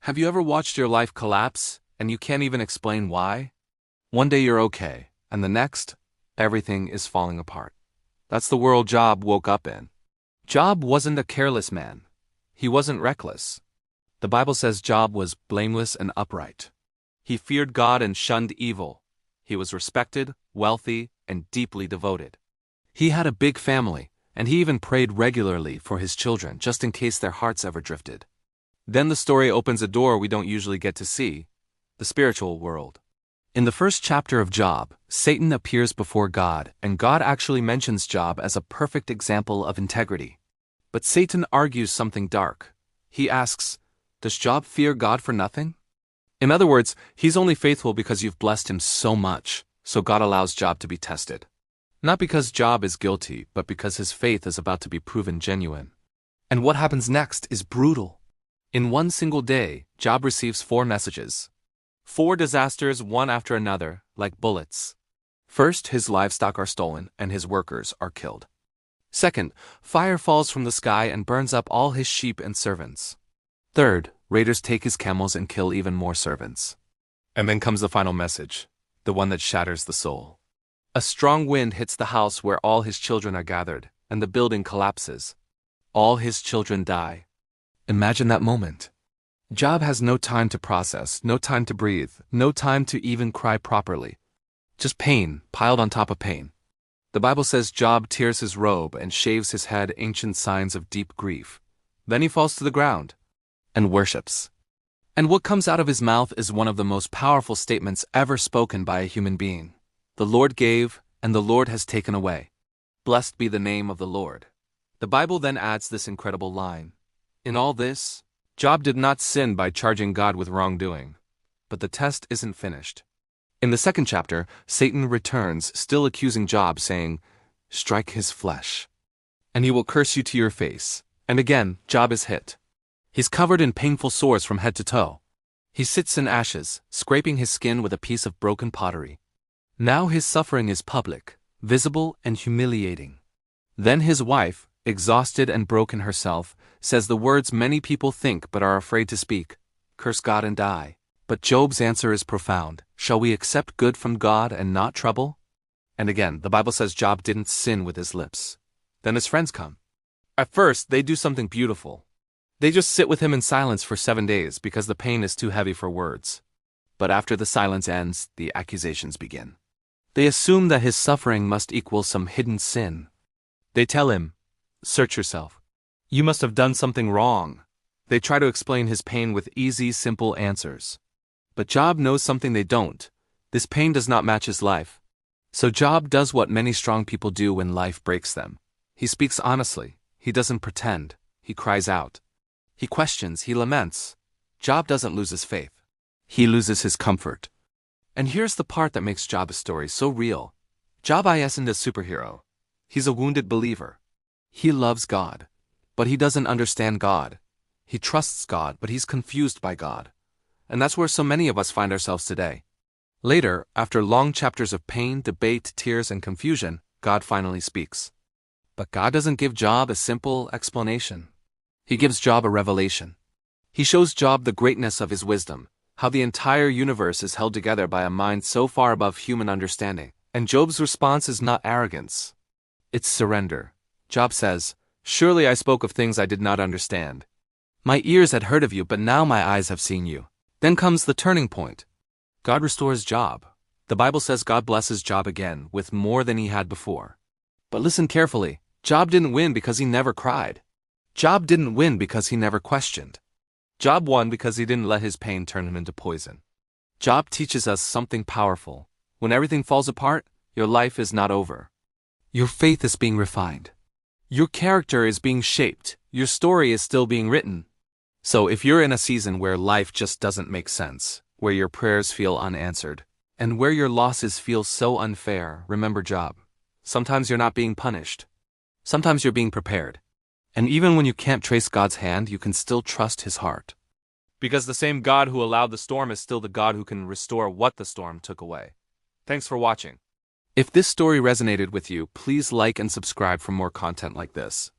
Have you ever watched your life collapse, and you can't even explain why? One day you're okay, and the next, everything is falling apart. That's the world Job woke up in. Job wasn't a careless man. He wasn't reckless. The Bible says Job was blameless and upright. He feared God and shunned evil. He was respected, wealthy, and deeply devoted. He had a big family, and he even prayed regularly for his children just in case their hearts ever drifted. Then the story opens a door we don't usually get to see, the spiritual world. In the first chapter of Job, Satan appears before God, and God actually mentions Job as a perfect example of integrity. But Satan argues something dark. He asks, does Job fear God for nothing? In other words, he's only faithful because you've blessed him so much, so God allows Job to be tested. Not because Job is guilty, but because his faith is about to be proven genuine. And what happens next is brutal. In one single day, Job receives 4 messages. 4 disasters, one after another, like bullets. First, his livestock are stolen and his workers are killed. Second, fire falls from the sky and burns up all his sheep and servants. Third, raiders take his camels and kill even more servants. And then comes the final message, the one that shatters the soul. A strong wind hits the house where all his children are gathered, and the building collapses. All his children die. Imagine that moment. Job has no time to process, no time to breathe, no time to even cry properly. Just pain, piled on top of pain. The Bible says Job tears his robe and shaves his head, ancient signs of deep grief. Then he falls to the ground and worships. And what comes out of his mouth is one of the most powerful statements ever spoken by a human being. The Lord gave, and the Lord has taken away. Blessed be the name of the Lord. The Bible then adds this incredible line. In all this, Job did not sin by charging God with wrongdoing. But the test isn't finished. In the second chapter, Satan returns, still accusing Job, saying, strike his flesh, and he will curse you to your face. And again, Job is hit. He's covered in painful sores from head to toe. He sits in ashes, scraping his skin with a piece of broken pottery. Now his suffering is public, visible, and humiliating. Then his wife, exhausted and broken herself, says the words many people think but are afraid to speak, curse God and die. But Job's answer is profound. Shall we accept good from God and not trouble? And again, the Bible says Job didn't sin with his lips. Then his friends come. At first, they do something beautiful. They just sit with him in silence for 7 days because the pain is too heavy for words. But after the silence ends, the accusations begin. They assume that his suffering must equal some hidden sin. They tell him, search yourself. You must have done something wrong. They try to explain his pain with easy, simple answers. But Job knows something they don't. This pain does not match his life. So Job does what many strong people do when life breaks them. He speaks honestly. He doesn't pretend. He cries out. He questions. He laments. Job doesn't lose his faith. He loses his comfort. And here's the part that makes Job's story so real. Job isn't a superhero. He's a wounded believer. He loves God, but he doesn't understand God. He trusts God, but he's confused by God. And that's where so many of us find ourselves today. Later, after long chapters of pain, debate, tears, and confusion, God finally speaks. But God doesn't give Job a simple explanation. He gives Job a revelation. He shows Job the greatness of his wisdom, how the entire universe is held together by a mind so far above human understanding. And Job's response is not arrogance. It's surrender. Job says, surely I spoke of things I did not understand. My ears had heard of you, but now my eyes have seen you. Then comes the turning point. God restores Job. The Bible says God blesses Job again with more than he had before. But listen carefully. Job didn't win because he never cried. Job didn't win because he never questioned. Job won because he didn't let his pain turn him into poison. Job teaches us something powerful. When everything falls apart, your life is not over. Your faith is being refined. Your character is being shaped. Your story is still being written. So if you're in a season where life just doesn't make sense, where your prayers feel unanswered, and where your losses feel so unfair, remember Job. Sometimes you're not being punished. Sometimes you're being prepared. And even when you can't trace God's hand, you can still trust his heart. Because the same God who allowed the storm is still the God who can restore what the storm took away. Thanks for watching. If this story resonated with you, please like and subscribe for more content like this.